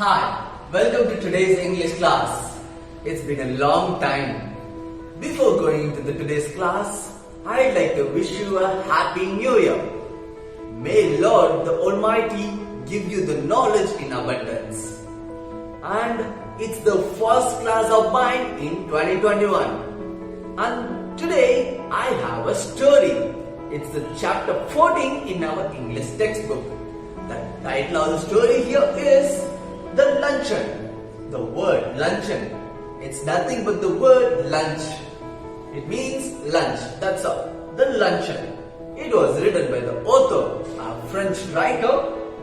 Hi, welcome to today's English class. It's been a long time. Before going into today's class, I'd like to wish you a Happy New Year. May Lord the Almighty give you the knowledge in abundance. And it's the first class of mine in 2021. And today I have a story. It's the chapter 14 in our English textbook. The title of the story here is The Luncheon. The word luncheon. It's nothing but the word lunch. It means lunch. That's all. The Luncheon. It was written by the author, a French writer,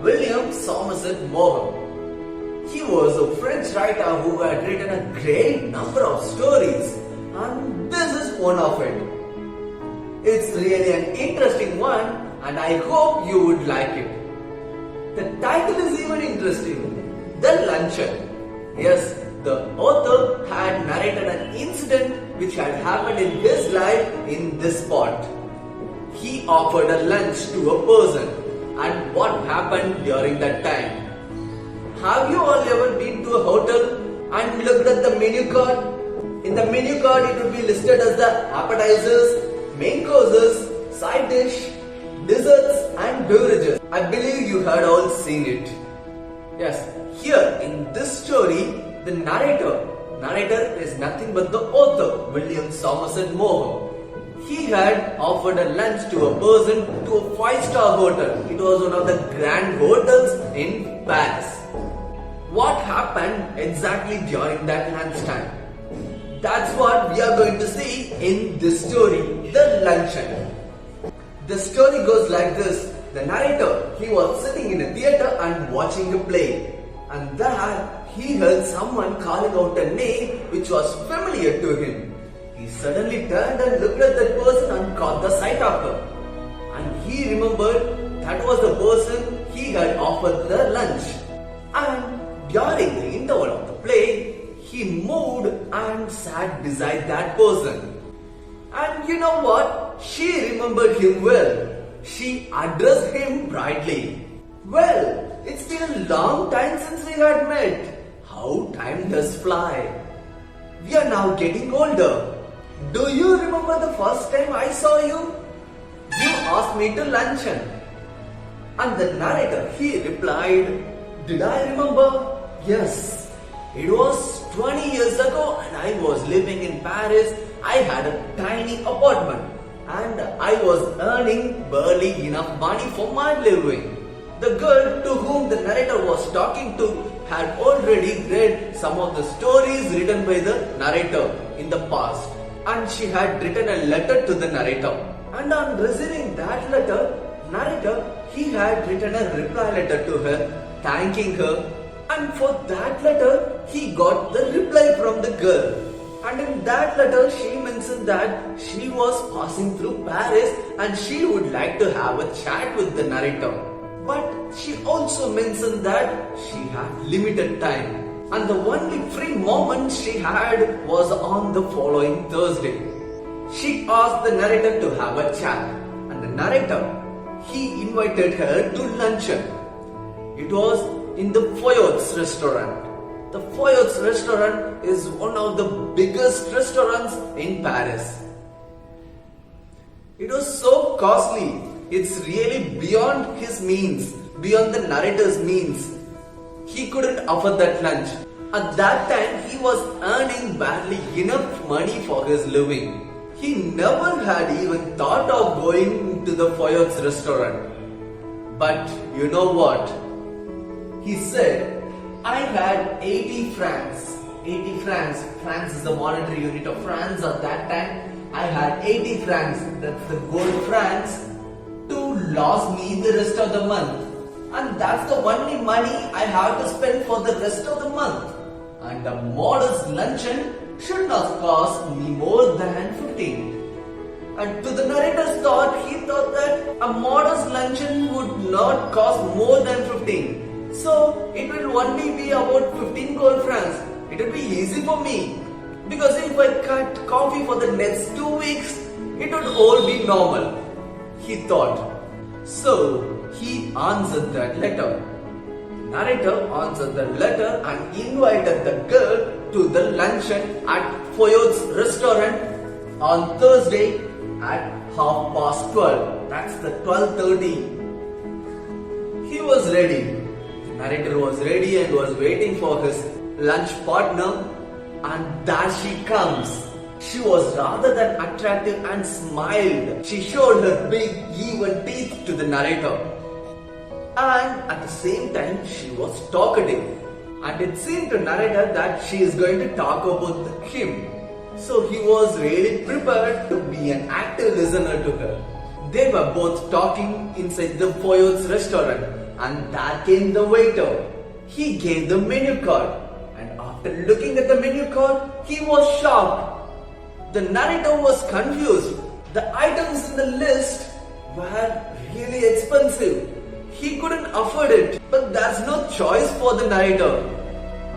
William Somerset Maugham. He was a French writer who had written a great number of stories, and this is one of it. It's really an interesting one, and I hope you would like it. The title is even interesting. The Luncheon. Yes, the author had narrated an incident which had happened in his life in this spot. He offered a lunch to a person, and what happened during that time? Have you all ever been to a hotel and looked at the menu card? In the menu card it would be listed as the appetizers, main courses, side dish, desserts and beverages. I believe you had all seen it. Yes, here in this story, the narrator is nothing but the author, William Somerset Maugham. He had offered a lunch to a person to a 5-star hotel. It was one of the grand hotels in Paris. What happened exactly during that lunchtime? That's what we are going to see in this story, The Luncheon. The story goes like this. The narrator, he was sitting in a theatre and watching a play. And there, he heard someone calling out a name which was familiar to him. He suddenly turned and looked at that person and caught the sight of her. And he remembered that was the person he had offered the lunch. And during the interval of the play, he moved and sat beside that person. And you know what? She remembered him well. She addressed him brightly. Well, it's been a long time since we had met. How time does fly. We are now getting older. Do you remember the first time I saw you? You asked me to luncheon. And the narrator, he replied, did I remember? Yes. It was 20 years ago and I was living in Paris. I had a tiny apartment and I was earning barely enough money for my living. The girl to whom the narrator was talking to had already read some of the stories written by the narrator in the past, and she had written a letter to the narrator. And on receiving that letter, narrator, he had written a reply letter to her, thanking her. And for that letter, he got the reply from the girl. And in that letter, she mentioned that she was passing through Paris and she would like to have a chat with the narrator. But she also mentioned that she had limited time. And the only free moment she had was on the following Thursday. She asked the narrator to have a chat. And the narrator, he invited her to luncheon. It was in the Foyot's restaurant. The Foyot's restaurant is one of the biggest restaurants in Paris. It was so costly. It's really beyond his means, beyond the narrator's means. He couldn't afford that lunch. At that time, he was earning barely enough money for his living. He never had even thought of going to the Foyot's restaurant. But you know what? He said, I had 80 francs. 80 francs. France is the monetary unit of France at that time. I had 80 francs. That's the gold francs to last me the rest of the month. And that's the only money I have to spend for the rest of the month. And a modest luncheon should not cost me more than 15. And to the narrator's thought, he thought that a modest luncheon would not cost more than 15. So, it will only be about 15 gold francs. It will be easy for me. Because if I cut coffee for the next 2 weeks, it would all be normal. He thought. So, he answered that letter. narrator answered the letter and invited the girl to the luncheon at Foyot's restaurant on Thursday at 12:30. That's the 12:30. He was ready. The narrator was ready and was waiting for his lunch partner, and there she comes. She was rather than attractive and smiled. She showed her big even teeth to the narrator. And at the same time, she was talkative. And it seemed to narrator that she is going to talk about him. So he was really prepared to be an active listener to her. They were both talking inside the Foyot's restaurant, and there came the waiter. He gave the menu card, and after looking at the menu card, he was shocked. The narrator was confused. The items in the list were really expensive. He couldn't afford it, but there's no choice for the narrator.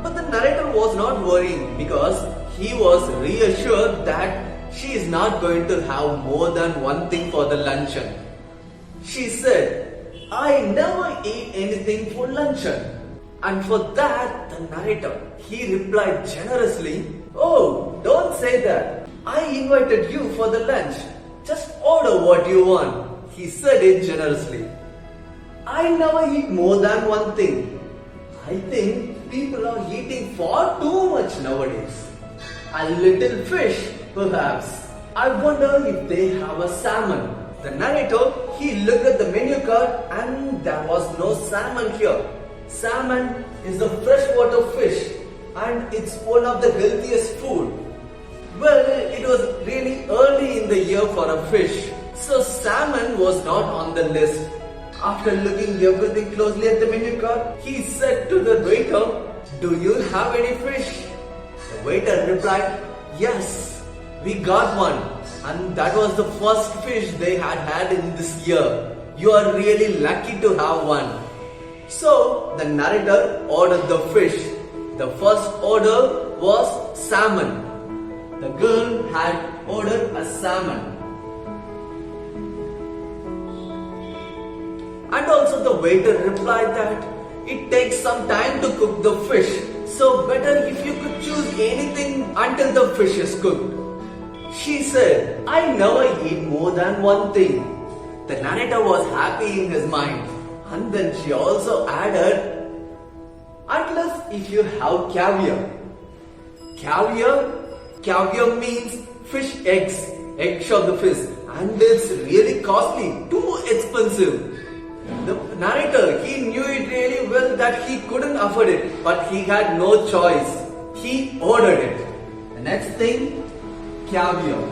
But the narrator was not worrying because he was reassured that she is not going to have more than one thing for the luncheon. She said, "I never eat anything for luncheon." And for that, the narrator, he replied generously, "Oh, don't say that. I invited you for the lunch. Just order what you want." He said it generously. "I never eat more than one thing. I think people are eating far too much nowadays. A little fish, perhaps. I wonder if they have a salmon." The narrator, he looked at the menu card and there was no salmon here. Salmon is a freshwater fish and it's one of the healthiest food. Well, it was really early in the year for a fish, so salmon was not on the list. After looking everything closely at the menu card, he said to the waiter, "Do you have any fish?" The waiter replied, "Yes, we got one, and that was the first fish they had in this year. You are really lucky to have one." So the narrator ordered the fish. The first order was salmon. The girl had ordered a salmon. And also the waiter replied that it takes some time to cook the fish, so better if you could choose anything until the fish is cooked. She said, "I never eat more than one thing." The narrator was happy in his mind. And then she also added, "Unless if you have caviar." Caviar means fish eggs, eggs of the fish, and it's really costly, too expensive. The narrator, he knew it really well that he couldn't afford it, but he had no choice. He ordered it. The next thing, caviar.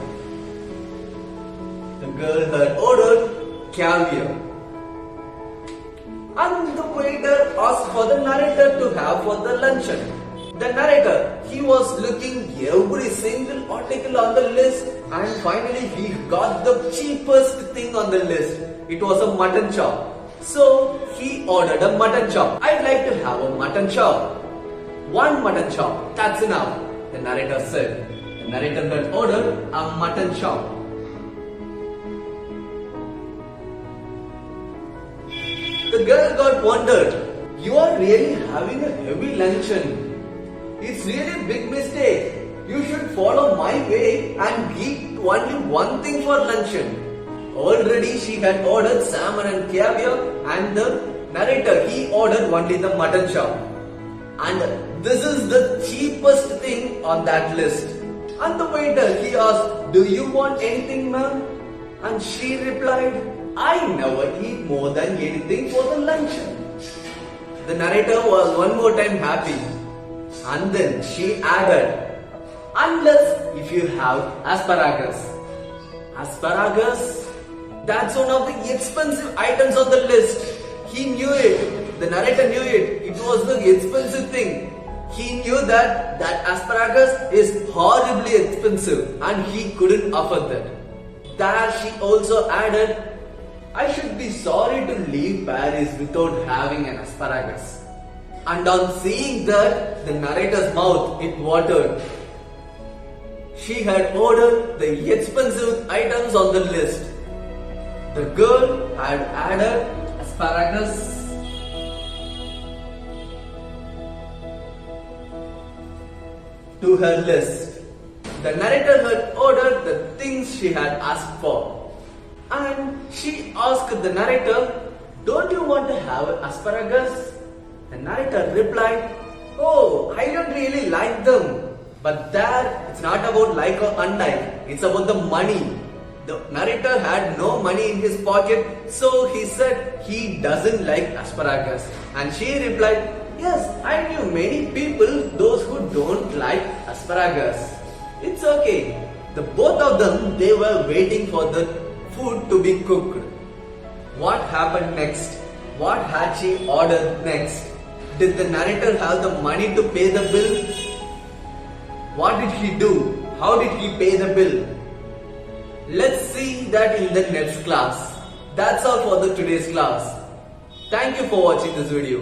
The girl had ordered caviar. And the waiter asked for the narrator to have for the luncheon. The narrator, he was looking every single article on the list, and finally he got the cheapest thing on the list. It was a mutton chop. So he ordered a mutton chop. "I'd like to have a mutton chop." "One mutton chop, that's enough," the narrator said. The narrator had ordered a mutton chop. The girl got wondered. "You are really having a heavy luncheon. It's really a big mistake. You should follow my way and eat only one thing for luncheon." Already she had ordered salmon and caviar, and the narrator, he ordered only the mutton chop. And this is the cheapest thing on that list. And the waiter, he asked, "Do you want anything, ma'am?" And she replied, "I never eat more than anything for the luncheon." The narrator was one more time happy. And then she added, "Unless if you have asparagus." Asparagus? That's one of the expensive items on the list. He knew it. The narrator knew it. It was the expensive thing. He knew that asparagus is horribly expensive and he couldn't afford that. There she also added, "I should be sorry to leave Paris without having an asparagus." And on seeing that, the narrator's mouth, it watered. She had ordered the expensive items on the list. The girl had added asparagus. to her list. The narrator had ordered the things she had asked for. And she asked the narrator, "Don't you want to have asparagus?" The narrator replied, "Oh, I don't really like them." But there, it's not about like or unlike, it's about the money. The narrator had no money in his pocket, so he said he doesn't like asparagus. And she replied, "Yes, I knew many people, those who don't like asparagus. It's okay." The both of them, they were waiting for the food to be cooked. What happened next? What had she ordered next? Did the narrator have the money to pay the bill? What did he do? How did he pay the bill? Let's see that in the next class. That's all for the today's class. Thank you for watching this video.